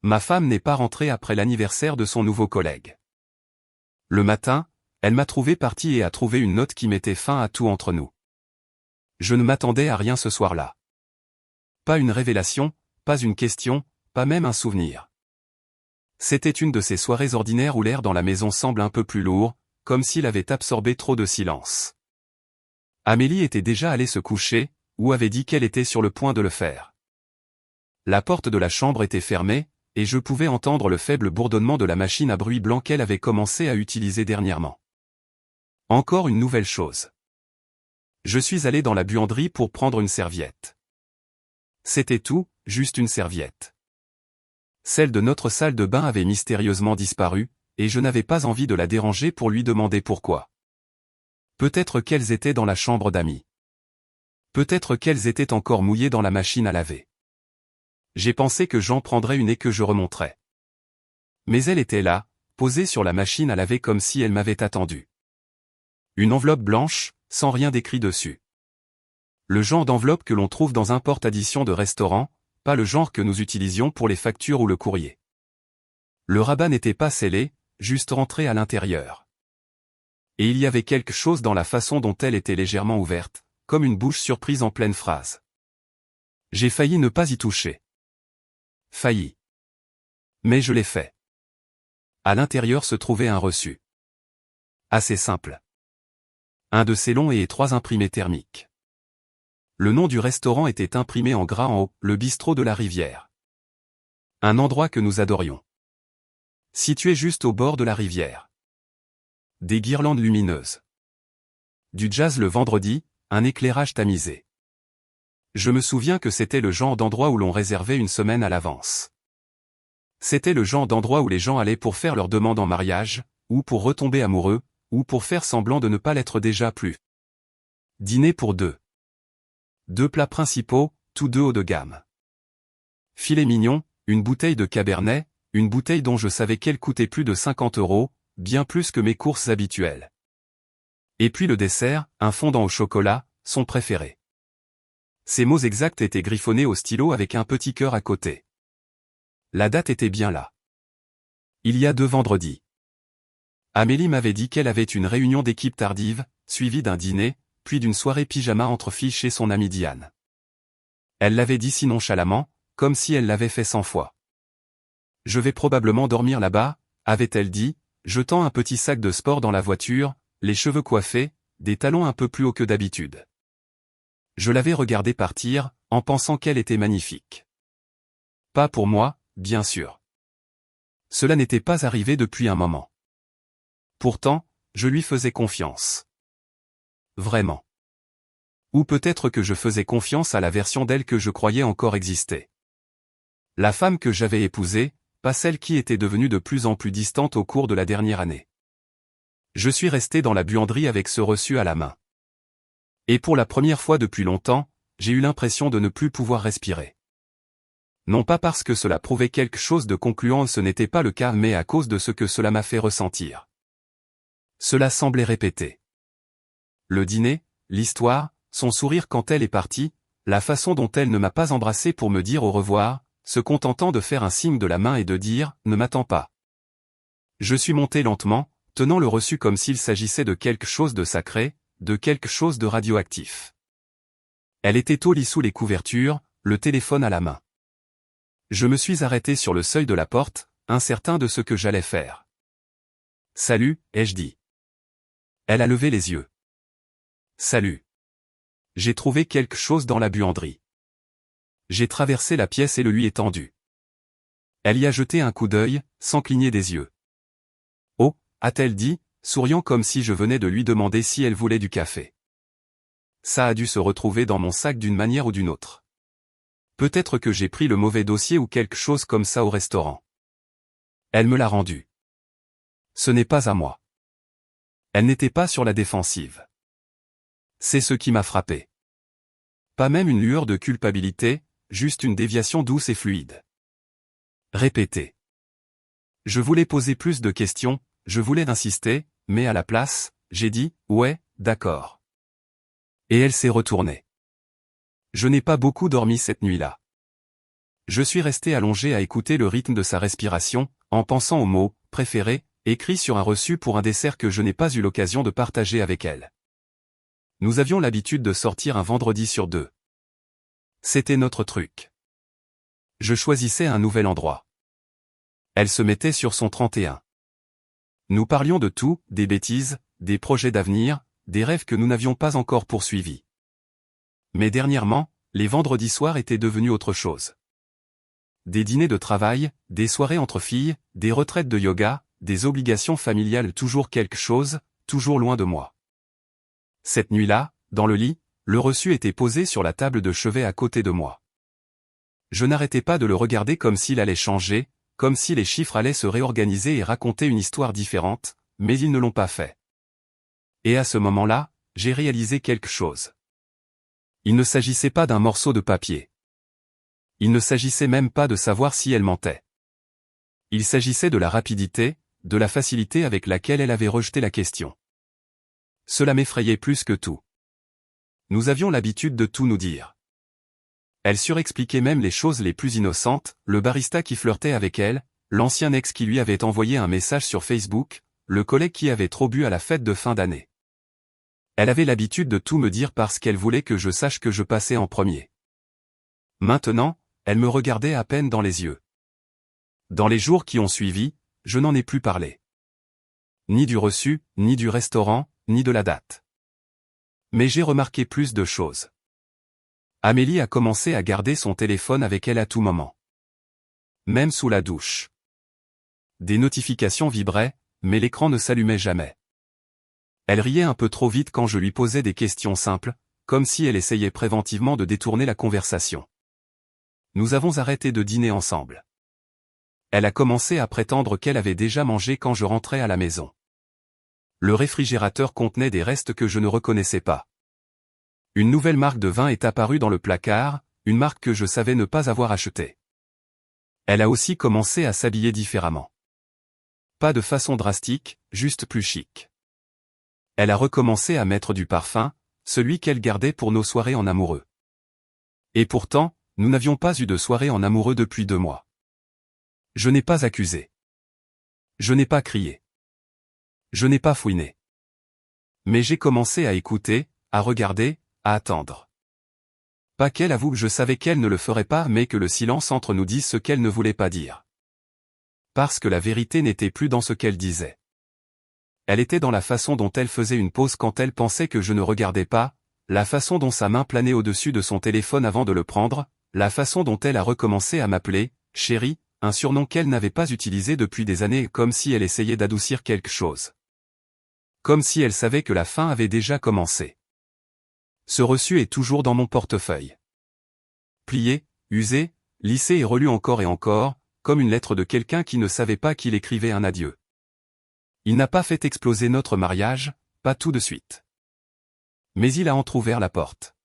Ma femme n'est pas rentrée après l'anniversaire de son nouveau collègue. Le matin, elle m'a trouvé parti et a trouvé une note qui mettait fin à tout entre nous. Je ne m'attendais à rien ce soir-là. Pas une révélation, pas une question, pas même un souvenir. C'était une de ces soirées ordinaires où l'air dans la maison semble un peu plus lourd, comme s'il avait absorbé trop de silence. Amélie était déjà allée se coucher, ou avait dit qu'elle était sur le point de le faire. La porte de la chambre était fermée, et je pouvais entendre le faible bourdonnement de la machine à bruit blanc qu'elle avait commencé à utiliser dernièrement. Encore une nouvelle chose. Je suis allé dans la buanderie pour prendre une serviette. C'était tout, juste une serviette. Celle de notre salle de bain avait mystérieusement disparu, et je n'avais pas envie de la déranger pour lui demander pourquoi. Peut-être qu'elles étaient dans la chambre d'amis. Peut-être qu'elles étaient encore mouillées dans la machine à laver. J'ai pensé que j'en prendrais une et que je remonterais. Mais elle était là, posée sur la machine à laver comme si elle m'avait attendu. Une enveloppe blanche, sans rien d'écrit dessus. Le genre d'enveloppe que l'on trouve dans un porte-addition de restaurant, pas le genre que nous utilisions pour les factures ou le courrier. Le rabat n'était pas scellé, juste rentré à l'intérieur. Et il y avait quelque chose dans la façon dont elle était légèrement ouverte, comme une bouche surprise en pleine phrase. J'ai failli ne pas y toucher. Failli. Mais je l'ai fait. À l'intérieur se trouvait un reçu. Assez simple. Un de ces longs et étroits imprimés thermiques. Le nom du restaurant était imprimé en gras en haut, le bistrot de la Rivière. Un endroit que nous adorions. Situé juste au bord de la rivière. Des guirlandes lumineuses. Du jazz le vendredi, un éclairage tamisé. Je me souviens que c'était le genre d'endroit où l'on réservait une semaine à l'avance. C'était le genre d'endroit où les gens allaient pour faire leur demande en mariage, ou pour retomber amoureux, ou pour faire semblant de ne pas l'être déjà plus. Dîner pour deux. 2 plats principaux, tous deux haut de gamme. Filet mignon, une bouteille de Cabernet, une bouteille dont je savais qu'elle coûtait plus de 50 €, bien plus que mes courses habituelles. Et puis le dessert, un fondant au chocolat, son préféré. Ces mots exacts étaient griffonnés au stylo avec un petit cœur à côté. La date était bien là. Il y a 2 vendredis. Amélie m'avait dit qu'elle avait une réunion d'équipe tardive, suivie d'un dîner, puis d'une soirée pyjama entre filles chez son amie Diane. Elle l'avait dit si nonchalamment, comme si elle l'avait fait 100 fois. Je vais probablement dormir là-bas, avait-elle dit, jetant un petit sac de sport dans la voiture, les cheveux coiffés, des talons un peu plus hauts que d'habitude. Je l'avais regardée partir, en pensant qu'elle était magnifique. Pas pour moi, bien sûr. Cela n'était pas arrivé depuis un moment. Pourtant, je lui faisais confiance. Vraiment. Ou peut-être que je faisais confiance à la version d'elle que je croyais encore exister. La femme que j'avais épousée, pas celle qui était devenue de plus en plus distante au cours de la dernière année. Je suis resté dans la buanderie avec ce reçu à la main. Et pour la première fois depuis longtemps, j'ai eu l'impression de ne plus pouvoir respirer. Non pas parce que cela prouvait quelque chose de concluant, ce n'était pas le cas, mais à cause de ce que cela m'a fait ressentir. Cela semblait répéter. Le dîner, l'histoire, son sourire quand elle est partie, la façon dont elle ne m'a pas embrassé pour me dire au revoir, se contentant de faire un signe de la main et de dire « Ne m'attends pas ». Je suis monté lentement, tenant le reçu comme s'il s'agissait de quelque chose de sacré, de quelque chose de radioactif. Elle était au lit sous les couvertures, le téléphone à la main. Je me suis arrêté sur le seuil de la porte, incertain de ce que j'allais faire. « Salut », ai-je dit. Elle a levé les yeux. « Salut. J'ai trouvé quelque chose dans la buanderie. » J'ai traversé la pièce et le lui ai tendu. Elle y a jeté un coup d'œil, sans cligner des yeux. « Oh » a-t-elle dit, souriant comme si je venais de lui demander si elle voulait du café. Ça a dû se retrouver dans mon sac d'une manière ou d'une autre. Peut-être que j'ai pris le mauvais dossier ou quelque chose comme ça au restaurant. Elle me l'a rendu. Ce n'est pas à moi. Elle n'était pas sur la défensive. C'est ce qui m'a frappé. Pas même une lueur de culpabilité, juste une déviation douce et fluide. Répétez. Je voulais poser plus de questions, je voulais insister, mais à la place, j'ai dit « Ouais, d'accord ». Et elle s'est retournée. Je n'ai pas beaucoup dormi cette nuit-là. Je suis resté allongé à écouter le rythme de sa respiration, en pensant aux mots « préférés » écrits sur un reçu pour un dessert que je n'ai pas eu l'occasion de partager avec elle. Nous avions l'habitude de sortir un vendredi sur 2. C'était notre truc. Je choisissais un nouvel endroit. Elle se mettait sur son 31. Nous parlions de tout, des bêtises, des projets d'avenir, des rêves que nous n'avions pas encore poursuivis. Mais dernièrement, les vendredis soirs étaient devenus autre chose. Des dîners de travail, des soirées entre filles, des retraites de yoga, des obligations familiales, toujours quelque chose, toujours loin de moi. Cette nuit-là, dans le lit, le reçu était posé sur la table de chevet à côté de moi. Je n'arrêtais pas de le regarder comme s'il allait changer, comme si les chiffres allaient se réorganiser et raconter une histoire différente, mais ils ne l'ont pas fait. Et à ce moment-là, j'ai réalisé quelque chose. Il ne s'agissait pas d'un morceau de papier. Il ne s'agissait même pas de savoir si elle mentait. Il s'agissait de la rapidité, de la facilité avec laquelle elle avait rejeté la question. Cela m'effrayait plus que tout. Nous avions l'habitude de tout nous dire. Elle surexpliquait même les choses les plus innocentes, le barista qui flirtait avec elle, l'ancien ex qui lui avait envoyé un message sur Facebook, le collègue qui avait trop bu à la fête de fin d'année. Elle avait l'habitude de tout me dire parce qu'elle voulait que je sache que je passais en premier. Maintenant, elle me regardait à peine dans les yeux. Dans les jours qui ont suivi, je n'en ai plus parlé. Ni du reçu, ni du restaurant, ni de la date. Mais j'ai remarqué plus de choses. Amélie a commencé à garder son téléphone avec elle à tout moment. Même sous la douche. Des notifications vibraient, mais l'écran ne s'allumait jamais. Elle riait un peu trop vite quand je lui posais des questions simples, comme si elle essayait préventivement de détourner la conversation. Nous avons arrêté de dîner ensemble. Elle a commencé à prétendre qu'elle avait déjà mangé quand je rentrais à la maison. Le réfrigérateur contenait des restes que je ne reconnaissais pas. Une nouvelle marque de vin est apparue dans le placard, une marque que je savais ne pas avoir achetée. Elle a aussi commencé à s'habiller différemment. Pas de façon drastique, juste plus chic. Elle a recommencé à mettre du parfum, celui qu'elle gardait pour nos soirées en amoureux. Et pourtant, nous n'avions pas eu de soirée en amoureux depuis 2 mois. Je n'ai pas accusé. Je n'ai pas crié. Je n'ai pas fouiné. Mais j'ai commencé à écouter, à regarder, à attendre. Pas qu'elle avoue que je savais qu'elle ne le ferait pas, mais que le silence entre nous dise ce qu'elle ne voulait pas dire. Parce que la vérité n'était plus dans ce qu'elle disait. Elle était dans la façon dont elle faisait une pause quand elle pensait que je ne regardais pas, la façon dont sa main planait au-dessus de son téléphone avant de le prendre, la façon dont elle a recommencé à m'appeler « chérie », un surnom qu'elle n'avait pas utilisé depuis des années, comme si elle essayait d'adoucir quelque chose. Comme si elle savait que la fin avait déjà commencé. Ce reçu est toujours dans mon portefeuille. Plié, usé, lissé et relu encore et encore, comme une lettre de quelqu'un qui ne savait pas qu'il écrivait un adieu. Il n'a pas fait exploser notre mariage, pas tout de suite. Mais il a entrouvert la porte.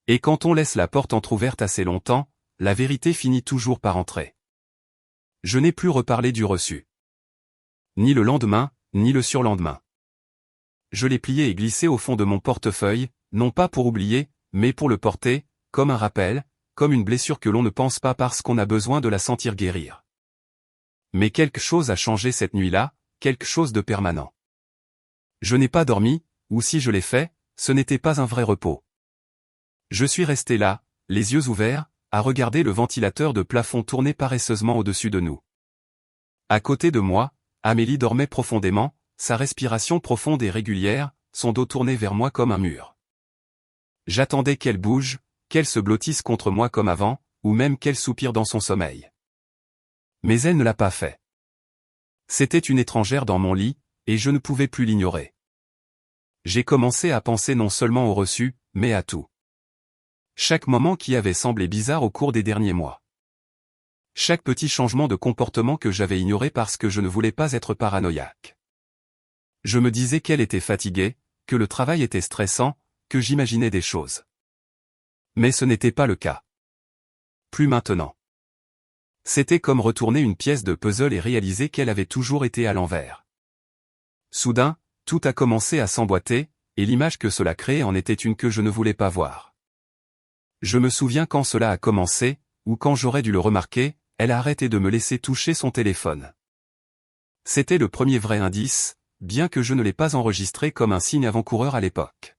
Et quand on laisse la porte entrouverte assez longtemps, la vérité finit toujours par entrer. Je n'ai plus reparlé du reçu. Ni le lendemain, ni le surlendemain. Je l'ai plié et glissé au fond de mon portefeuille, non pas pour oublier, mais pour le porter, comme un rappel, comme une blessure que l'on ne pense pas parce qu'on a besoin de la sentir guérir. Mais quelque chose a changé cette nuit-là, quelque chose de permanent. Je n'ai pas dormi, ou si je l'ai fait, ce n'était pas un vrai repos. Je suis resté là, les yeux ouverts, à regarder le ventilateur de plafond tourner paresseusement au-dessus de nous. À côté de moi, Amélie dormait profondément, sa respiration profonde et régulière, son dos tourné vers moi comme un mur. J'attendais qu'elle bouge, qu'elle se blottisse contre moi comme avant, ou même qu'elle soupire dans son sommeil. Mais elle ne l'a pas fait. C'était une étrangère dans mon lit, et je ne pouvais plus l'ignorer. J'ai commencé à penser non seulement au reçu, mais à tout. Chaque moment qui avait semblé bizarre au cours des derniers mois. Chaque petit changement de comportement que j'avais ignoré parce que je ne voulais pas être paranoïaque. Je me disais qu'elle était fatiguée, que le travail était stressant, que j'imaginais des choses. Mais ce n'était pas le cas. Plus maintenant. C'était comme retourner une pièce de puzzle et réaliser qu'elle avait toujours été à l'envers. Soudain, tout a commencé à s'emboîter, et l'image que cela créait en était une que je ne voulais pas voir. Je me souviens quand cela a commencé, ou quand j'aurais dû le remarquer, elle a arrêté de me laisser toucher son téléphone. C'était le premier vrai indice, bien que je ne l'ai pas enregistré comme un signe avant-coureur à l'époque.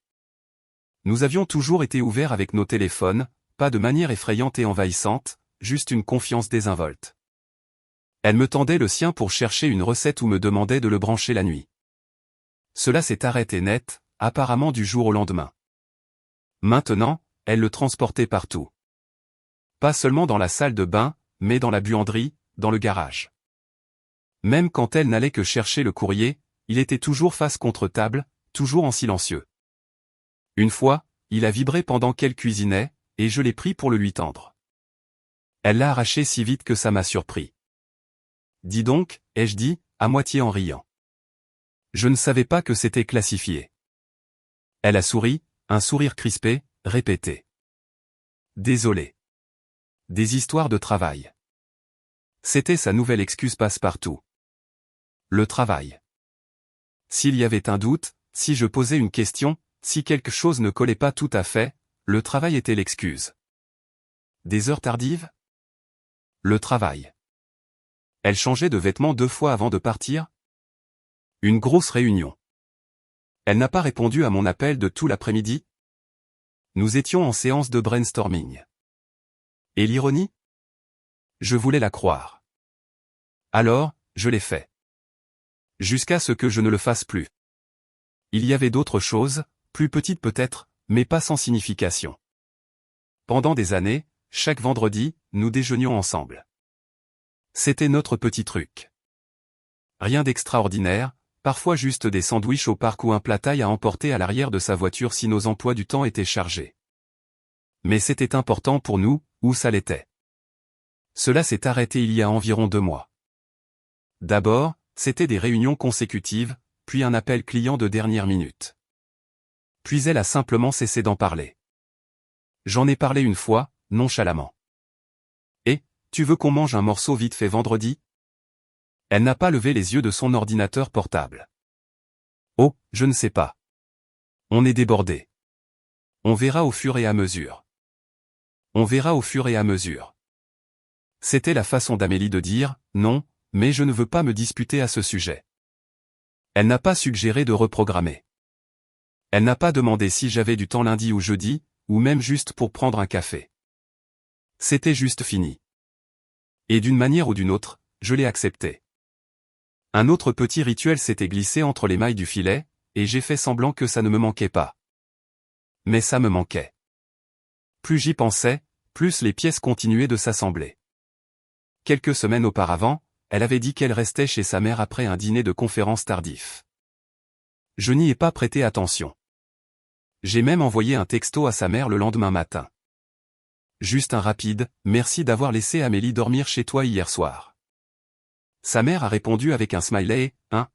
Nous avions toujours été ouverts avec nos téléphones, pas de manière effrayante et envahissante, juste une confiance désinvolte. Elle me tendait le sien pour chercher une recette ou me demandait de le brancher la nuit. Cela s'est arrêté net, apparemment du jour au lendemain. Maintenant, elle le transportait partout. Pas seulement dans la salle de bain, mais dans la buanderie, dans le garage. Même quand elle n'allait que chercher le courrier, il était toujours face contre table, toujours en silencieux. Une fois, il a vibré pendant qu'elle cuisinait, et je l'ai pris pour le lui tendre. Elle l'a arraché si vite que ça m'a surpris. Dis donc, ai-je dit, à moitié en riant. Je ne savais pas que c'était classifié. Elle a souri, un sourire crispé, répété. Désolé. Des histoires de travail. C'était sa nouvelle excuse passe-partout. Le travail. S'il y avait un doute, si je posais une question, si quelque chose ne collait pas tout à fait, le travail était l'excuse. Des heures tardives? Le travail. Elle changeait de vêtements 2 fois avant de partir? Une grosse réunion. Elle n'a pas répondu à mon appel de tout l'après-midi? Nous étions en séance de brainstorming. Et l'ironie? Je voulais la croire. Alors, je l'ai fait. Jusqu'à ce que je ne le fasse plus. Il y avait d'autres choses, plus petites peut-être, mais pas sans signification. Pendant des années, chaque vendredi, nous déjeunions ensemble. C'était notre petit truc. Rien d'extraordinaire, parfois juste des sandwichs au parc ou un plat thaï à emporter à l'arrière de sa voiture si nos emplois du temps étaient chargés. Mais c'était important pour nous, ou ça l'était. Cela s'est arrêté il y a environ 2 mois. D'abord, c'était des réunions consécutives, puis un appel client de dernière minute. Puis elle a simplement cessé d'en parler. J'en ai parlé une fois, nonchalamment. Et, tu veux qu'on mange un morceau vite fait vendredi? Elle n'a pas levé les yeux de son ordinateur portable. Oh, je ne sais pas. On est débordé. On verra au fur et à mesure. On verra au fur et à mesure. C'était la façon d'Amélie de dire, non, mais je ne veux pas me disputer à ce sujet. Elle n'a pas suggéré de reprogrammer. Elle n'a pas demandé si j'avais du temps lundi ou jeudi, ou même juste pour prendre un café. C'était juste fini. Et d'une manière ou d'une autre, je l'ai accepté. Un autre petit rituel s'était glissé entre les mailles du filet, et j'ai fait semblant que ça ne me manquait pas. Mais ça me manquait. Plus j'y pensais, plus les pièces continuaient de s'assembler. Quelques semaines auparavant, elle avait dit qu'elle restait chez sa mère après un dîner de conférence tardif. Je n'y ai pas prêté attention. J'ai même envoyé un texto à sa mère le lendemain matin. Juste un rapide « Merci d'avoir laissé Amélie dormir chez toi hier soir ». Sa mère a répondu avec un smiley, « Hein ?»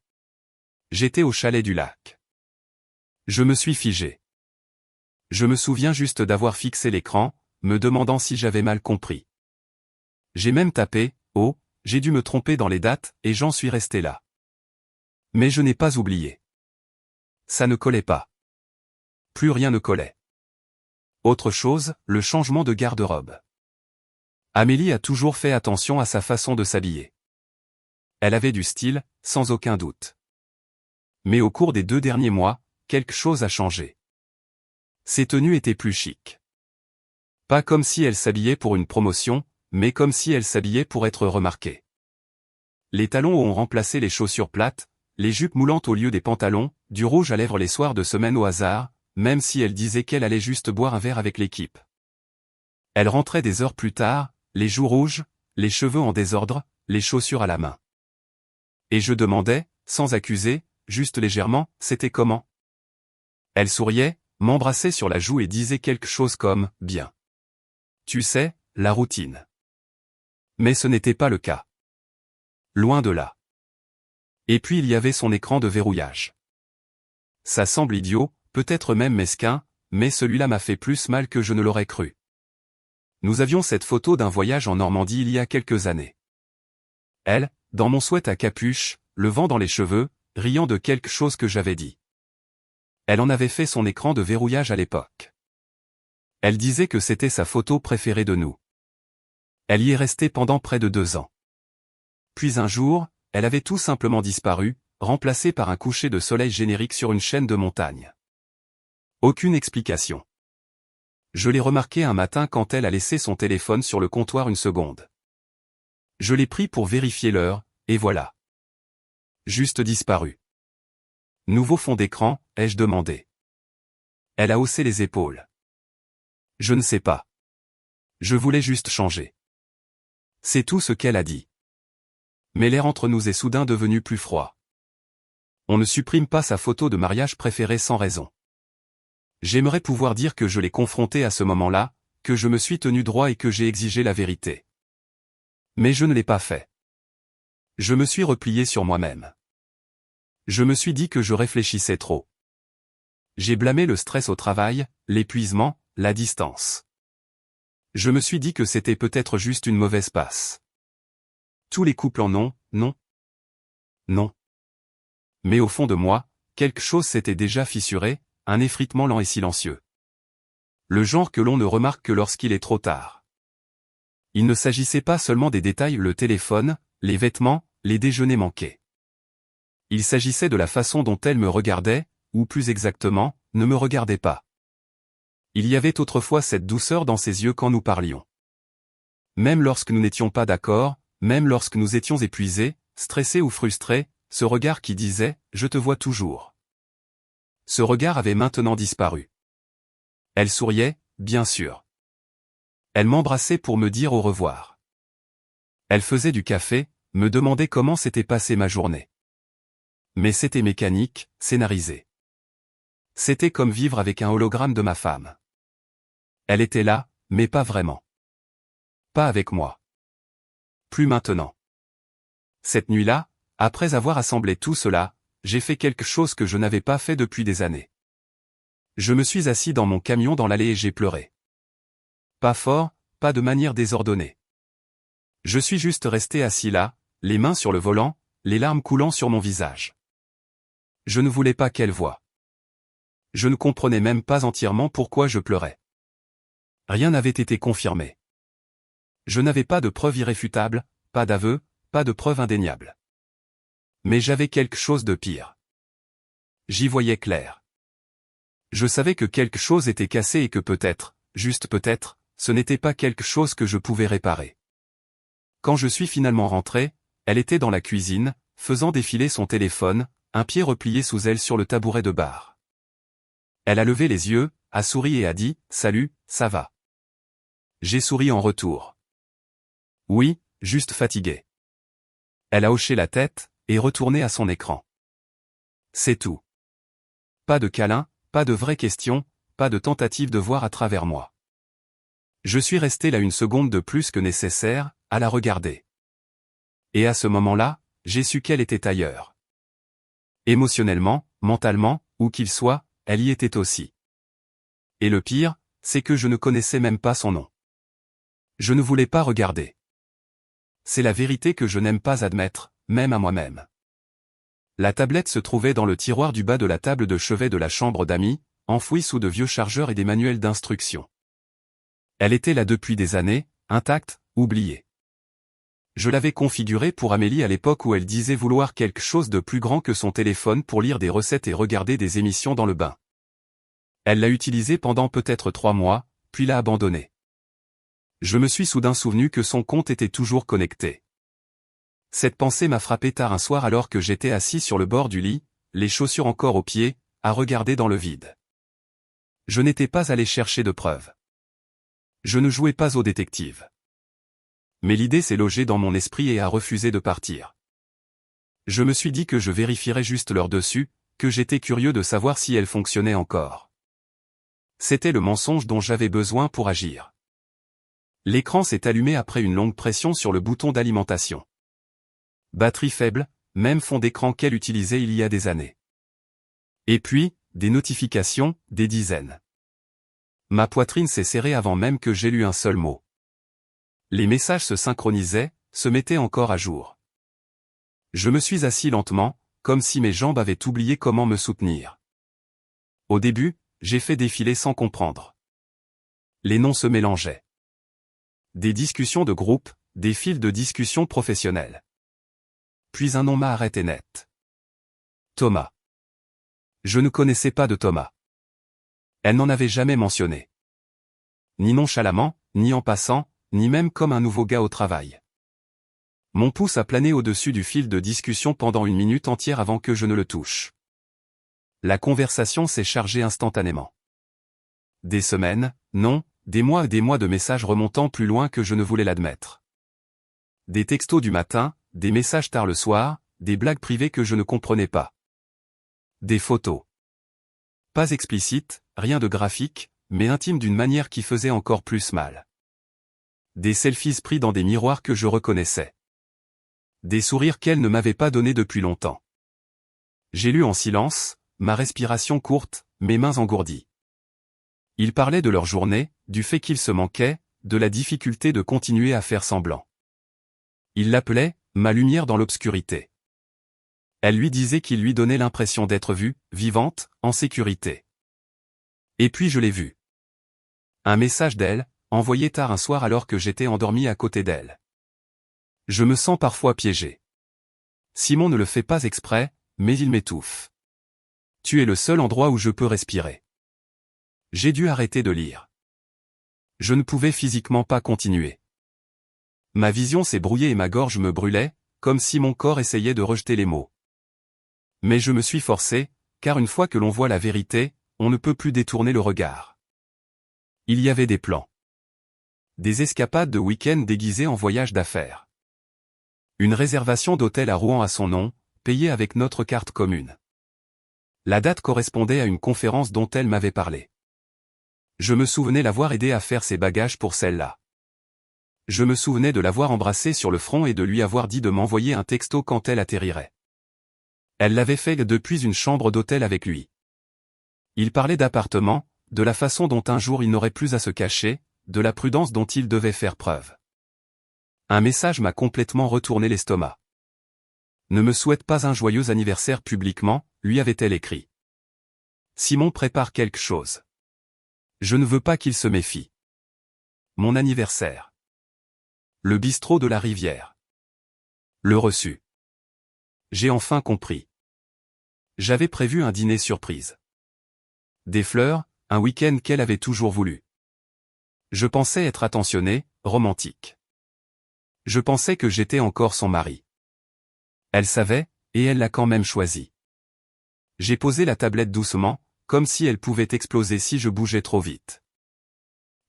J'étais au chalet du lac. Je me suis figé. Je me souviens juste d'avoir fixé l'écran, me demandant si j'avais mal compris. J'ai même tapé « Oh, j'ai dû me tromper dans les dates » et j'en suis resté là. Mais je n'ai pas oublié. Ça ne collait pas. Plus rien ne collait. Autre chose, le changement de garde-robe. Amélie a toujours fait attention à sa façon de s'habiller. Elle avait du style, sans aucun doute. Mais au cours des 2 derniers mois, quelque chose a changé. Ses tenues étaient plus chic. Pas comme si elle s'habillait pour une promotion, mais comme si elle s'habillait pour être remarquée. Les talons ont remplacé les chaussures plates, les jupes moulantes au lieu des pantalons, du rouge à lèvres les soirs de semaine au hasard, même si elle disait qu'elle allait juste boire un verre avec l'équipe. Elle rentrait des heures plus tard, les joues rouges, les cheveux en désordre, les chaussures à la main. Et je demandais, sans accuser, juste légèrement, c'était comment? Elle souriait, m'embrassait sur la joue et disait quelque chose comme « bien. Tu sais, la routine. » Mais ce n'était pas le cas. Loin de là. Et puis il y avait son écran de verrouillage. Ça semble idiot, peut-être même mesquin, mais celui-là m'a fait plus mal que je ne l'aurais cru. Nous avions cette photo d'un voyage en Normandie il y a quelques années. Elle, dans mon sweat à capuche, le vent dans les cheveux, riant de quelque chose que j'avais dit. Elle en avait fait son écran de verrouillage à l'époque. Elle disait que c'était sa photo préférée de nous. Elle y est restée pendant près de 2 ans. Puis un jour, elle avait tout simplement disparu, remplacée par un coucher de soleil générique sur une chaîne de montagnes. Aucune explication. Je l'ai remarqué un matin quand elle a laissé son téléphone sur le comptoir une seconde. Je l'ai pris pour vérifier l'heure, et voilà. Juste disparu. Nouveau fond d'écran, ai-je demandé. Elle a haussé les épaules. Je ne sais pas. Je voulais juste changer. C'est tout ce qu'elle a dit. Mais l'air entre nous est soudain devenu plus froid. On ne supprime pas sa photo de mariage préférée sans raison. J'aimerais pouvoir dire que je l'ai confrontée à ce moment-là, que je me suis tenu droit et que j'ai exigé la vérité. Mais je ne l'ai pas fait. Je me suis replié sur moi-même. Je me suis dit que je réfléchissais trop. J'ai blâmé le stress au travail, l'épuisement, la distance. Je me suis dit que c'était peut-être juste une mauvaise passe. Tous les couples en ont, non? Non. Mais au fond de moi, quelque chose s'était déjà fissuré, un effritement lent et silencieux. Le genre que l'on ne remarque que lorsqu'il est trop tard. Il ne s'agissait pas seulement des détails, le téléphone, les vêtements, les déjeuners manqués. Il s'agissait de la façon dont elle me regardait, ou plus exactement, ne me regardait pas. Il y avait autrefois cette douceur dans ses yeux quand nous parlions. Même lorsque nous n'étions pas d'accord, même lorsque nous étions épuisés, stressés ou frustrés, ce regard qui disait « Je te vois toujours ». Ce regard avait maintenant disparu. Elle souriait, bien sûr. Elle m'embrassait pour me dire au revoir. Elle faisait du café, me demandait comment s'était passée ma journée. Mais c'était mécanique, scénarisé. C'était comme vivre avec un hologramme de ma femme. Elle était là, mais pas vraiment. Pas avec moi. Plus maintenant. Cette nuit-là, après avoir assemblé tout cela, j'ai fait quelque chose que je n'avais pas fait depuis des années. Je me suis assis dans mon camion dans l'allée et j'ai pleuré. Pas fort, pas de manière désordonnée. Je suis juste resté assis là, les mains sur le volant, les larmes coulant sur mon visage. Je ne voulais pas qu'elle voie. Je ne comprenais même pas entièrement pourquoi je pleurais. Rien n'avait été confirmé. Je n'avais pas de preuves irréfutables, pas d'aveu, pas de preuves indéniables. Mais j'avais quelque chose de pire. J'y voyais clair. Je savais que quelque chose était cassé et que peut-être, juste peut-être, ce n'était pas quelque chose que je pouvais réparer. Quand je suis finalement rentré, elle était dans la cuisine, faisant défiler son téléphone, un pied replié sous elle sur le tabouret de bar. Elle a levé les yeux, a souri et a dit « Salut, ça va ?» J'ai souri en retour. Oui, juste fatigué. Elle a hoché la tête, et retourné à son écran. C'est tout. Pas de câlin, pas de vraies questions, pas de tentative de voir à travers moi. Je suis resté là une seconde de plus que nécessaire, à la regarder. Et à ce moment-là, j'ai su qu'elle était ailleurs. Émotionnellement, mentalement, où qu'il soit, elle y était aussi. Et le pire, c'est que je ne connaissais même pas son nom. Je ne voulais pas regarder. C'est la vérité que je n'aime pas admettre, même à moi-même. La tablette se trouvait dans le tiroir du bas de la table de chevet de la chambre d'amis, enfouie sous de vieux chargeurs et des manuels d'instruction. Elle était là depuis des années, intacte, oubliée. Je l'avais configurée pour Amélie à l'époque où elle disait vouloir quelque chose de plus grand que son téléphone pour lire des recettes et regarder des émissions dans le bain. Elle l'a utilisée pendant peut-être 3 mois, puis l'a abandonnée. Je me suis soudain souvenu que son compte était toujours connecté. Cette pensée m'a frappé tard un soir alors que j'étais assis sur le bord du lit, les chaussures encore aux pieds, à regarder dans le vide. Je n'étais pas allé chercher de preuves. Je ne jouais pas au détective. Mais l'idée s'est logée dans mon esprit et a refusé de partir. Je me suis dit que je vérifierais juste l'heure dessus, que j'étais curieux de savoir si elle fonctionnait encore. C'était le mensonge dont j'avais besoin pour agir. L'écran s'est allumé après une longue pression sur le bouton d'alimentation. Batterie faible, même fond d'écran qu'elle utilisait il y a des années. Et puis, des notifications, des dizaines. Ma poitrine s'est serrée avant même que j'aie lu un seul mot. Les messages se synchronisaient, se mettaient encore à jour. Je me suis assis lentement, comme si mes jambes avaient oublié comment me soutenir. Au début, j'ai fait défiler sans comprendre. Les noms se mélangeaient. Des discussions de groupe, des fils de discussion professionnels. Puis un nom m'a arrêté net. Thomas. Je ne connaissais pas de Thomas. Elle n'en avait jamais mentionné. Ni nonchalamment, ni en passant, ni même comme un nouveau gars au travail. Mon pouce a plané au-dessus du fil de discussion pendant une minute entière avant que je ne le touche. La conversation s'est chargée instantanément. Des semaines, non, des mois et des mois de messages remontant plus loin que je ne voulais l'admettre. Des textos du matin, des messages tard le soir, des blagues privées que je ne comprenais pas. Des photos. Pas explicites, rien de graphique, mais intimes d'une manière qui faisait encore plus mal. Des selfies pris dans des miroirs que je reconnaissais. Des sourires qu'elle ne m'avait pas donnés depuis longtemps. J'ai lu en silence, ma respiration courte, mes mains engourdies. Ils parlaient de leur journée, du fait qu'ils se manquaient, de la difficulté de continuer à faire semblant. Il l'appelait « ma lumière dans l'obscurité ». Elle lui disait qu'il lui donnait l'impression d'être vue, vivante, en sécurité. Et puis je l'ai vue. Un message d'elle, envoyé tard un soir alors que j'étais endormi à côté d'elle. Je me sens parfois piégé. Simon ne le fait pas exprès, mais il m'étouffe. Tu es le seul endroit où je peux respirer. J'ai dû arrêter de lire. Je ne pouvais physiquement pas continuer. Ma vision s'est brouillée et ma gorge me brûlait, comme si mon corps essayait de rejeter les mots. Mais je me suis forcé, car une fois que l'on voit la vérité, on ne peut plus détourner le regard. Il y avait des plans. Des escapades de week-end déguisées en voyage d'affaires. Une réservation d'hôtel à Rouen à son nom, payée avec notre carte commune. La date correspondait à une conférence dont elle m'avait parlé. Je me souvenais l'avoir aidé à faire ses bagages pour celle-là. Je me souvenais de l'avoir embrassée sur le front et de lui avoir dit de m'envoyer un texto quand elle atterrirait. Elle l'avait fait depuis une chambre d'hôtel avec lui. Il parlait d'appartement, de la façon dont un jour il n'aurait plus à se cacher, de la prudence dont il devait faire preuve. Un message m'a complètement retourné l'estomac. Ne me souhaite pas un joyeux anniversaire publiquement, lui avait-elle écrit. Simon prépare quelque chose. Je ne veux pas qu'il se méfie. Mon anniversaire. Le bistrot de la Rivière. Le reçu. J'ai enfin compris. J'avais prévu un dîner surprise. Des fleurs, un week-end qu'elle avait toujours voulu. Je pensais être attentionné, romantique. Je pensais que j'étais encore son mari. Elle savait, et elle l'a quand même choisi. J'ai posé la tablette doucement, comme si elle pouvait exploser si je bougeais trop vite.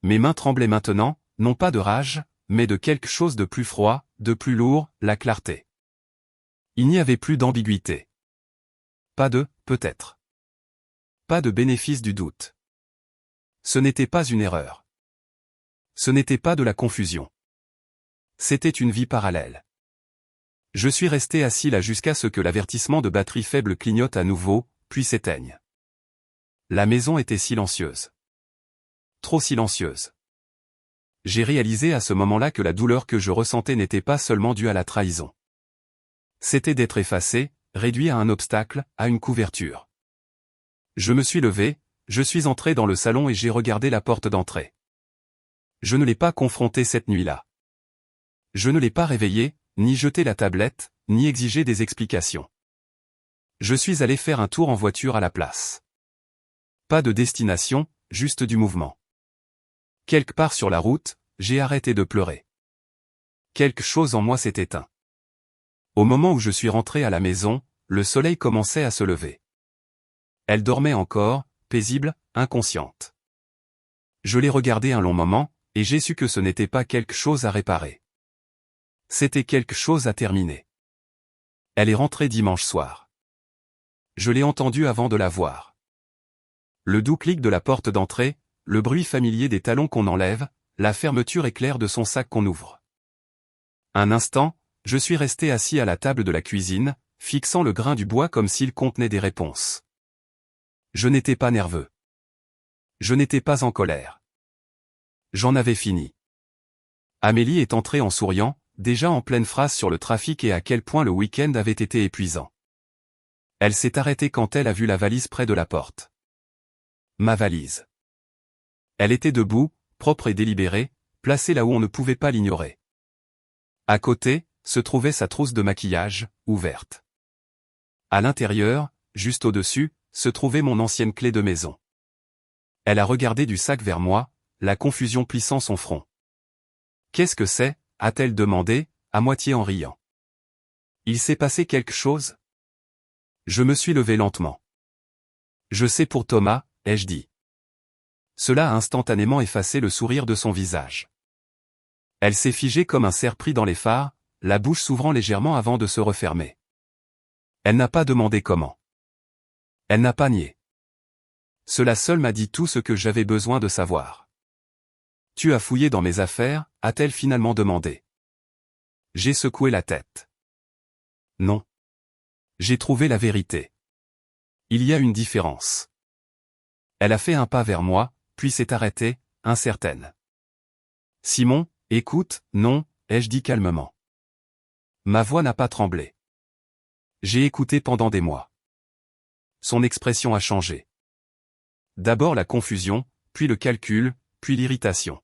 Mes mains tremblaient maintenant, non pas de rage, mais de quelque chose de plus froid, de plus lourd, la clarté. Il n'y avait plus d'ambiguïté. Pas de « peut-être ». Pas de bénéfice du doute. Ce n'était pas une erreur. Ce n'était pas de la confusion. C'était une vie parallèle. Je suis resté assis là jusqu'à ce que l'avertissement de batterie faible clignote à nouveau, puis s'éteigne. La maison était silencieuse. Trop silencieuse. J'ai réalisé à ce moment-là que la douleur que je ressentais n'était pas seulement due à la trahison. C'était d'être effacé, réduit à un obstacle, à une couverture. Je me suis levé, je suis entré dans le salon et j'ai regardé la porte d'entrée. Je ne l'ai pas confronté cette nuit-là. Je ne l'ai pas réveillé, ni jeté la tablette, ni exigé des explications. Je suis allé faire un tour en voiture à la place. Pas de destination, juste du mouvement. Quelque part sur la route, j'ai arrêté de pleurer. Quelque chose en moi s'est éteint. Au moment où je suis rentré à la maison, le soleil commençait à se lever. Elle dormait encore, paisible, inconsciente. Je l'ai regardée un long moment, et j'ai su que ce n'était pas quelque chose à réparer. C'était quelque chose à terminer. Elle est rentrée dimanche soir. Je l'ai entendue avant de la voir. Le doux clic de la porte d'entrée, le bruit familier des talons qu'on enlève, la fermeture éclair de son sac qu'on ouvre. Un instant, je suis resté assis à la table de la cuisine, fixant le grain du bois comme s'il contenait des réponses. Je n'étais pas nerveux. Je n'étais pas en colère. J'en avais fini. Amélie est entrée en souriant, déjà en pleine phrase sur le trafic et à quel point le week-end avait été épuisant. Elle s'est arrêtée quand elle a vu la valise près de la porte. Ma valise. Elle était debout, propre et délibérée, placé là où on ne pouvait pas l'ignorer. À côté, se trouvait sa trousse de maquillage, ouverte. À l'intérieur, juste au-dessus, se trouvait mon ancienne clé de maison. Elle a regardé du sac vers moi, la confusion plissant son front. « Qu'est-ce que c'est » a-t-elle demandé, à moitié en riant. « Il s'est passé quelque chose ?» Je me suis levé lentement. « Je sais pour Thomas » ai-je dit. Cela a instantanément effacé le sourire de son visage. Elle s'est figée comme un cerf pris dans les phares, la bouche s'ouvrant légèrement avant de se refermer. Elle n'a pas demandé comment. Elle n'a pas nié. Cela seul m'a dit tout ce que j'avais besoin de savoir. « Tu as fouillé dans mes affaires » a-t-elle finalement demandé. J'ai secoué la tête. Non. J'ai trouvé la vérité. Il y a une différence. Elle a fait un pas vers moi, puis s'est arrêtée, incertaine. Simon, écoute, non, ai-je dit calmement. Ma voix n'a pas tremblé. J'ai écouté pendant des mois. Son expression a changé. D'abord la confusion, puis le calcul, puis l'irritation.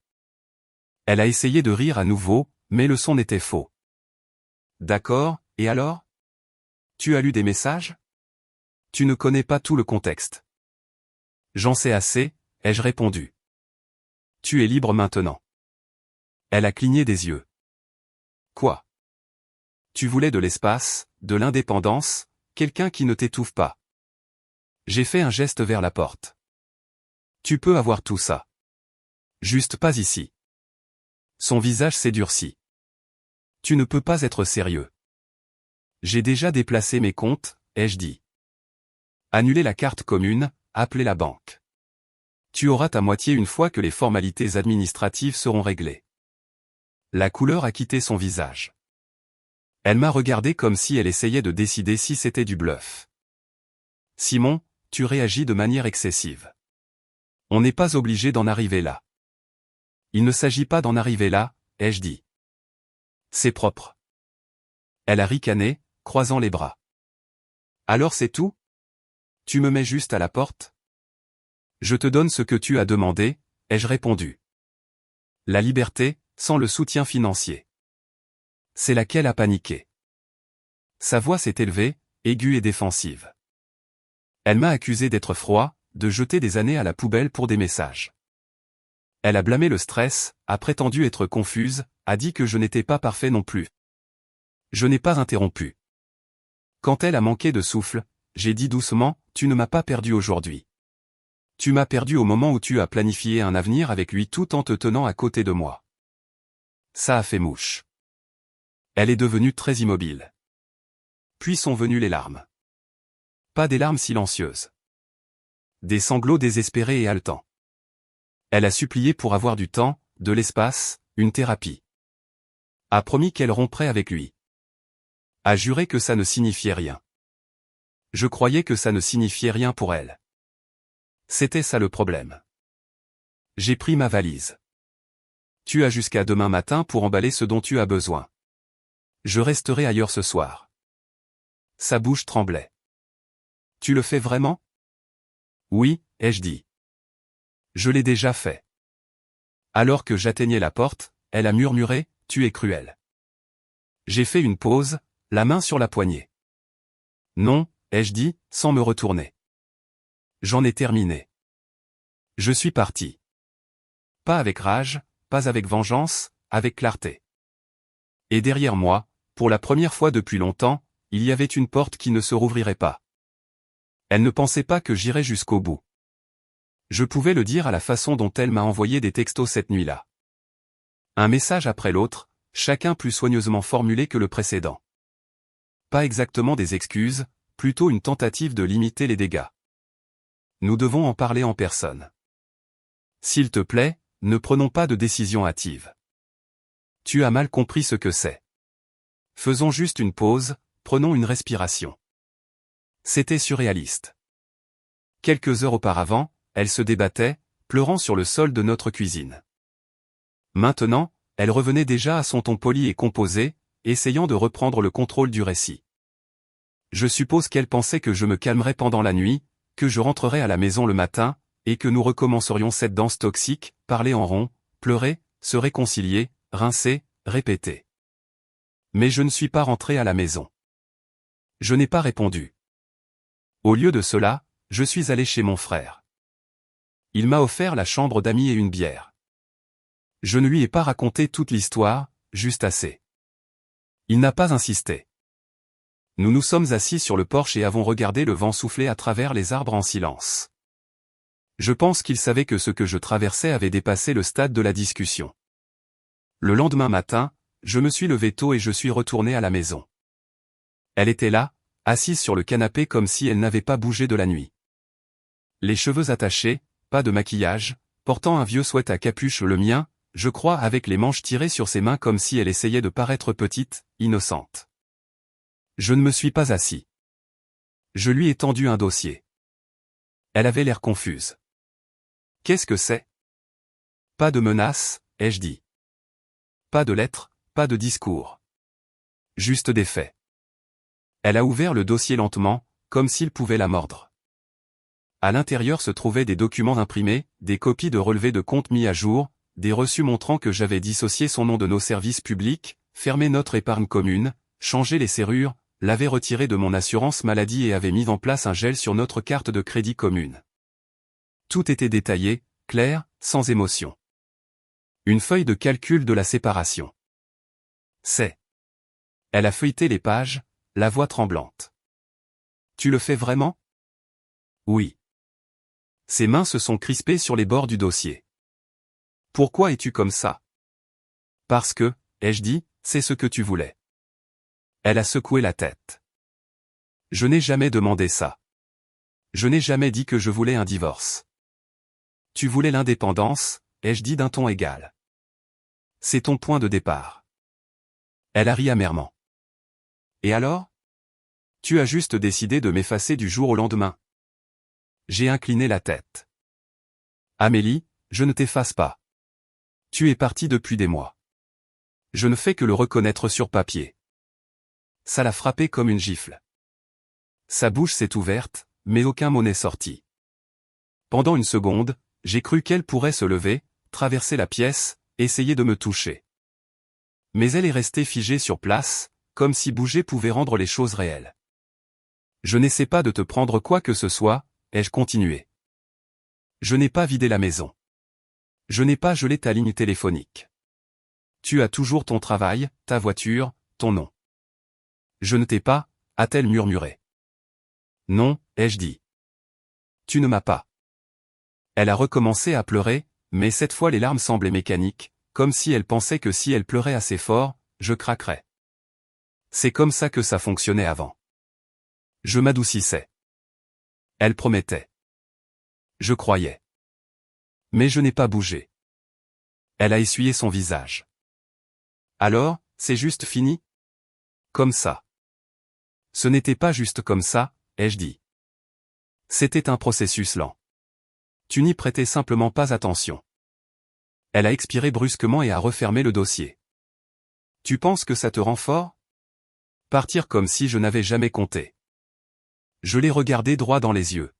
Elle a essayé de rire à nouveau, mais le son était faux. D'accord, et alors? Tu as lu des messages? Tu ne connais pas tout le contexte. J'en sais assez, ai-je répondu. Tu es libre maintenant. Elle a cligné des yeux. Quoi? Tu voulais de l'espace, de l'indépendance, quelqu'un qui ne t'étouffe pas. J'ai fait un geste vers la porte. Tu peux avoir tout ça. Juste pas ici. Son visage s'est durci. Tu ne peux pas être sérieux. J'ai déjà déplacé mes comptes, ai-je dit. Annuler la carte commune, appeler la banque. Tu auras ta moitié une fois que les formalités administratives seront réglées. La couleur a quitté son visage. Elle m'a regardé comme si elle essayait de décider si c'était du bluff. Simon, tu réagis de manière excessive. On n'est pas obligé d'en arriver là. Il ne s'agit pas d'en arriver là, ai-je dit. C'est propre. Elle a ricané, croisant les bras. Alors c'est tout? Tu me mets juste à la porte? Je te donne ce que tu as demandé, ai-je répondu. La liberté, sans le soutien financier. C'est laquelle a paniqué. Sa voix s'est élevée, aiguë et défensive. Elle m'a accusé d'être froid, de jeter des années à la poubelle pour des messages. Elle a blâmé le stress, a prétendu être confuse, a dit que je n'étais pas parfait non plus. Je n'ai pas interrompu. Quand elle a manqué de souffle, j'ai dit doucement, tu ne m'as pas perdu aujourd'hui. Tu m'as perdu au moment où tu as planifié un avenir avec lui tout en te tenant à côté de moi. Ça a fait mouche. Elle est devenue très immobile. Puis sont venues les larmes. Pas des larmes silencieuses. Des sanglots désespérés et haletants. Elle a supplié pour avoir du temps, de l'espace, une thérapie. A promis qu'elle romprait avec lui. A juré que ça ne signifiait rien. Je croyais que ça ne signifiait rien pour elle. C'était ça le problème. J'ai pris ma valise. Tu as jusqu'à demain matin pour emballer ce dont tu as besoin. Je resterai ailleurs ce soir. Sa bouche tremblait. Tu le fais vraiment? Oui, ai-je dit. Je l'ai déjà fait. Alors que j'atteignais la porte, elle a murmuré, tu es cruel. J'ai fait une pause, la main sur la poignée. Non, ai-je dit, sans me retourner. J'en ai terminé. Je suis parti. Pas avec rage, pas avec vengeance, avec clarté. Et derrière moi, pour la première fois depuis longtemps, il y avait une porte qui ne se rouvrirait pas. Elle ne pensait pas que j'irais jusqu'au bout. Je pouvais le dire à la façon dont elle m'a envoyé des textos cette nuit-là. Un message après l'autre, chacun plus soigneusement formulé que le précédent. Pas exactement des excuses, plutôt une tentative de limiter les dégâts. Nous devons en parler en personne. S'il te plaît, ne prenons pas de décision hâtive. Tu as mal compris ce que c'est. Faisons juste une pause, prenons une respiration. C'était surréaliste. Quelques heures auparavant, elle se débattait, pleurant sur le sol de notre cuisine. Maintenant, elle revenait déjà à son ton poli et composé, essayant de reprendre le contrôle du récit. Je suppose qu'elle pensait que je me calmerais pendant la nuit, que je rentrerais à la maison le matin, et que nous recommencerions cette danse toxique, parler en rond, pleurer, se réconcilier, rincer, répéter. Mais je ne suis pas rentré à la maison. Je n'ai pas répondu. Au lieu de cela, je suis allé chez mon frère. Il m'a offert la chambre d'amis et une bière. Je ne lui ai pas raconté toute l'histoire, juste assez. Il n'a pas insisté. Nous nous sommes assis sur le porche et avons regardé le vent souffler à travers les arbres en silence. Je pense qu'il savait que ce que je traversais avait dépassé le stade de la discussion. Le lendemain matin, je me suis levé tôt et je suis retourné à la maison. Elle était là, assise sur le canapé comme si elle n'avait pas bougé de la nuit. Les cheveux attachés, pas de maquillage, portant un vieux sweat à capuche le mien, je crois avec les manches tirées sur ses mains comme si elle essayait de paraître petite, innocente. Je ne me suis pas assis. Je lui ai tendu un dossier. Elle avait l'air confuse. Qu'est-ce que c'est? Pas de menace, ai-je dit. Pas de lettres, pas de discours. Juste des faits. Elle a ouvert le dossier lentement, comme s'il pouvait la mordre. À l'intérieur se trouvaient des documents imprimés, des copies de relevés de compte mis à jour, des reçus montrant que j'avais dissocié son nom de nos services publics, fermé notre épargne commune, changé les serrures, l'avait retiré de mon assurance maladie et avait mis en place un gel sur notre carte de crédit commune. Tout était détaillé, clair, sans émotion. Une feuille de calcul de la séparation. C'est. Elle a feuilleté les pages, la voix tremblante. Tu le fais vraiment? Oui. Ses mains se sont crispées sur les bords du dossier. Pourquoi es-tu comme ça? Parce que, ai-je dit, c'est ce que tu voulais. Elle a secoué la tête. Je n'ai jamais demandé ça. Je n'ai jamais dit que je voulais un divorce. Tu voulais l'indépendance, ai-je dit d'un ton égal. C'est ton point de départ. Elle a ri amèrement. Et alors? Tu as juste décidé de m'effacer du jour au lendemain. J'ai incliné la tête. Amélie, je ne t'efface pas. Tu es partie depuis des mois. Je ne fais que le reconnaître sur papier. Ça l'a frappé comme une gifle. Sa bouche s'est ouverte, mais aucun mot n'est sorti. Pendant une seconde, j'ai cru qu'elle pourrait se lever, traverser la pièce, essayer de me toucher. Mais elle est restée figée sur place, comme si bouger pouvait rendre les choses réelles. Je n'essaie pas de te prendre quoi que ce soit, ai-je continué. Je n'ai pas vidé la maison. Je n'ai pas gelé ta ligne téléphonique. Tu as toujours ton travail, ta voiture, ton nom. Je ne t'ai pas, a-t-elle murmuré. Non, ai-je dit. Tu ne m'as pas. Elle a recommencé à pleurer, mais cette fois les larmes semblaient mécaniques, comme si elle pensait que si elle pleurait assez fort, je craquerais. C'est comme ça que ça fonctionnait avant. Je m'adoucissais. Elle promettait. Je croyais. Mais je n'ai pas bougé. Elle a essuyé son visage. Alors, c'est juste fini? Comme ça. Ce n'était pas juste comme ça, ai-je dit. C'était un processus lent. Tu n'y prêtais simplement pas attention. Elle a expiré brusquement et a refermé le dossier. Tu penses que ça te rend fort? Partir comme si je n'avais jamais compté. Je l'ai regardé droit dans les yeux.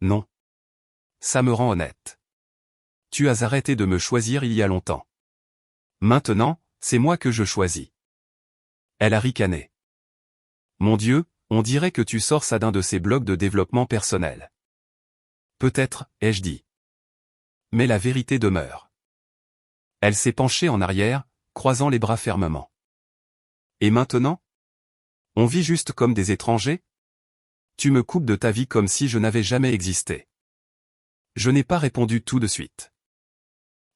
Non. Ça me rend honnête. Tu as arrêté de me choisir il y a longtemps. Maintenant, c'est moi que je choisis. Elle a ricané. Mon Dieu, on dirait que tu sors ça d'un de ces blogs de développement personnel. Peut-être, ai-je dit. Mais la vérité demeure. Elle s'est penchée en arrière, croisant les bras fermement. Et maintenant? On vit juste comme des étrangers? Tu me coupes de ta vie comme si je n'avais jamais existé. Je n'ai pas répondu tout de suite.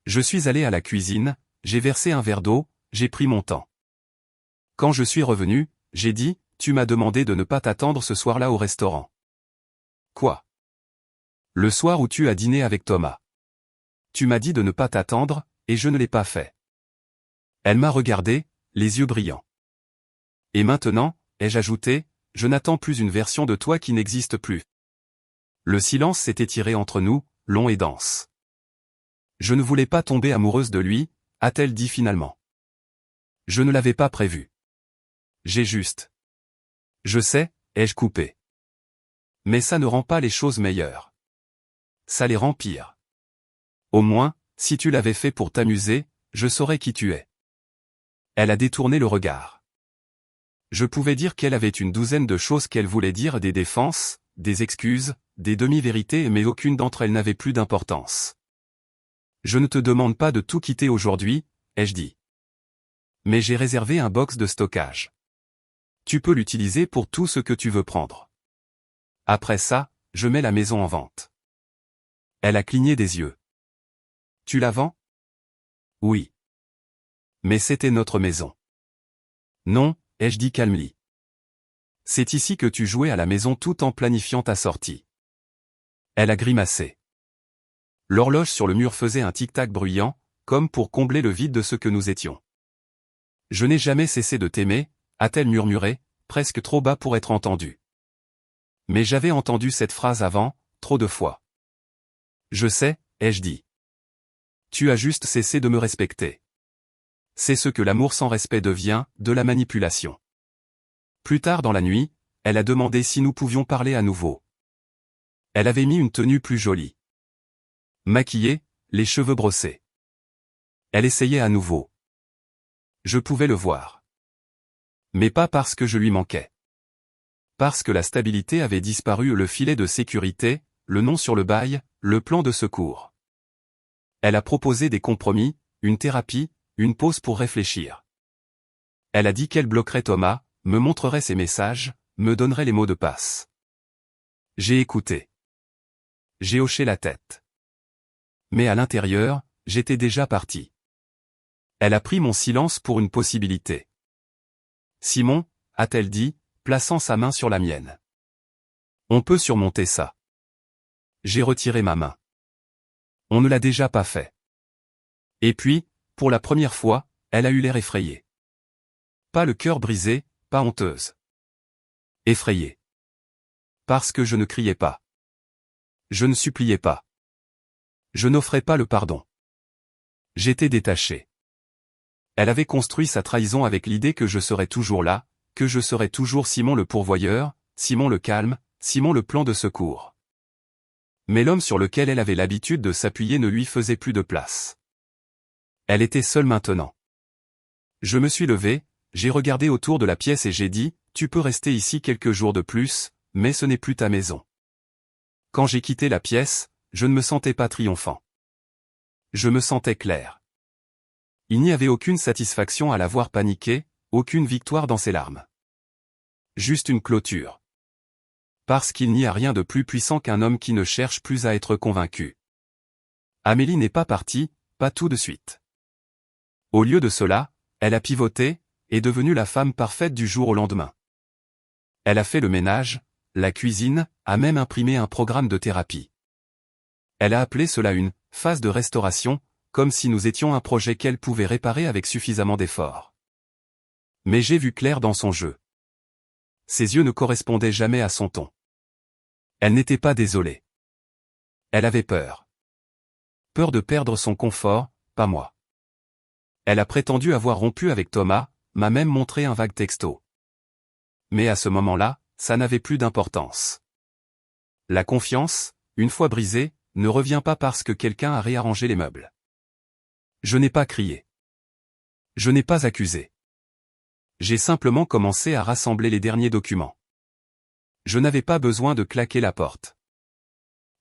Je suis allé à la cuisine, j'ai versé un verre d'eau, j'ai pris mon temps. Quand je suis revenu, j'ai dit, tu m'as demandé de ne pas t'attendre ce soir-là au restaurant. Quoi? Le soir où tu as dîné avec Thomas. Tu m'as dit de ne pas t'attendre, et je ne l'ai pas fait. Elle m'a regardé, les yeux brillants. Et maintenant, ai-je ajouté, je n'attends plus une version de toi qui n'existe plus. Le silence s'est étiré entre nous, long et dense. Je ne voulais pas tomber amoureuse de lui, a-t-elle dit finalement. Je ne l'avais pas prévu. J'ai juste. Je sais, ai-je coupé. Mais ça ne rend pas les choses meilleures. Ça les rend pires. Au moins, Si tu l'avais fait pour t'amuser, je saurais qui tu es. Elle a détourné le regard. Je pouvais dire qu'elle avait une douzaine de choses qu'elle voulait dire, des défenses, des excuses, des demi-vérités, mais aucune d'entre elles n'avait plus d'importance. Je ne te demande pas de tout quitter aujourd'hui, ai-je dit. Mais j'ai réservé un box de stockage. Tu peux l'utiliser pour tout ce que tu veux prendre. Après ça, je mets la maison en vente. Elle a cligné des yeux. Tu la vends? Oui. Mais c'était notre maison. Non, ai-je dit calmement. C'est ici que tu jouais à la maison tout en planifiant ta sortie. Elle a grimacé. L'horloge sur le mur faisait un tic-tac bruyant, comme pour combler le vide de ce que nous étions. Je n'ai jamais cessé de t'aimer, a-t-elle murmuré, presque trop bas pour être entendue. Mais j'avais entendu cette phrase avant, trop de fois. Je sais, ai-je dit. Tu as juste cessé de me respecter. C'est ce que l'amour sans respect devient, de la manipulation. Plus tard dans la nuit, elle a demandé si nous pouvions parler à nouveau. Elle avait mis une tenue plus jolie. Maquillée, les cheveux brossés. Elle essayait à nouveau. Je pouvais le voir. Mais pas parce que je lui manquais. Parce que la stabilité avait disparu, le filet de sécurité, le nom sur le bail, le plan de secours. Elle a proposé des compromis, une thérapie, une pause pour réfléchir. Elle a dit qu'elle bloquerait Thomas, me montrerait ses messages, me donnerait les mots de passe. J'ai écouté. J'ai hoché la tête. Mais à l'intérieur, j'étais déjà parti. Elle a pris mon silence pour une possibilité. Simon, a-t-elle dit, plaçant sa main sur la mienne. On peut surmonter ça. J'ai retiré ma main. On ne l'a déjà pas fait. Et puis, pour la première fois, elle a eu l'air effrayée. Pas le cœur brisé, pas honteuse. Effrayée. Parce que je ne criais pas. Je ne suppliais pas. Je n'offrais pas le pardon. J'étais détaché. Elle avait construit sa trahison avec l'idée que je serais toujours là, que je serais toujours Simon le pourvoyeur, Simon le calme, Simon le plan de secours. Mais l'homme sur lequel elle avait l'habitude de s'appuyer ne lui faisait plus de place. Elle était seule maintenant. Je me suis levé, j'ai regardé autour de la pièce et j'ai dit, tu peux rester ici quelques jours de plus, mais ce n'est plus ta maison. Quand j'ai quitté la pièce, je ne me sentais pas triomphant. Je me sentais clair. Il n'y avait aucune satisfaction à la voir paniquer, aucune victoire dans ses larmes. Juste une clôture. Parce qu'il n'y a rien de plus puissant qu'un homme qui ne cherche plus à être convaincu. Amélie n'est pas partie, pas tout de suite. Au lieu de cela, elle a pivoté, est devenue la femme parfaite du jour au lendemain. Elle a fait le ménage, la cuisine, a même imprimé un programme de thérapie. Elle a appelé cela une « phase de restauration », comme si nous étions un projet qu'elle pouvait réparer avec suffisamment d'efforts. Mais j'ai vu clair dans son jeu. Ses yeux ne correspondaient jamais à son ton. Elle n'était pas désolée. Elle avait peur. Peur de perdre son confort, pas moi. Elle a prétendu avoir rompu avec Thomas, m'a même montré un vague texto. Mais à ce moment-là, ça n'avait plus d'importance. La confiance, une fois brisée, ne revient pas parce que quelqu'un a réarrangé les meubles. Je n'ai pas crié. Je n'ai pas accusé. J'ai simplement commencé à rassembler les derniers documents. Je n'avais pas besoin de claquer la porte.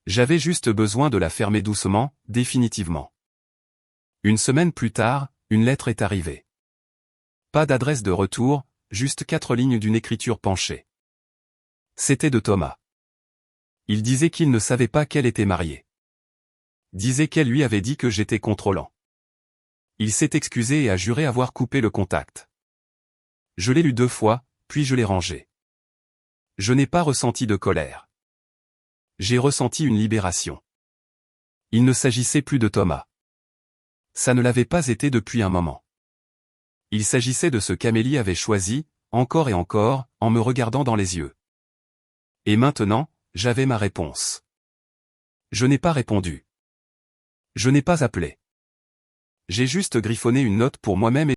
J'avais juste besoin de la fermer doucement, définitivement. Une semaine plus tard, une lettre est arrivée. Pas d'adresse de retour, juste 4 lignes d'une écriture penchée. C'était de Thomas. Il disait qu'il ne savait pas qu'elle était mariée. Disait qu'elle lui avait dit que j'étais contrôlant. Il s'est excusé et a juré avoir coupé le contact. Je l'ai lu 2 fois, puis je l'ai rangé. Je n'ai pas ressenti de colère. J'ai ressenti une libération. Il ne s'agissait plus de Thomas. Ça ne l'avait pas été depuis un moment. Il s'agissait de ce qu'Amélie avait choisi, encore et encore, en me regardant dans les yeux. Et maintenant, j'avais ma réponse. Je n'ai pas répondu. Je n'ai pas appelé. J'ai juste griffonné une note pour moi-même et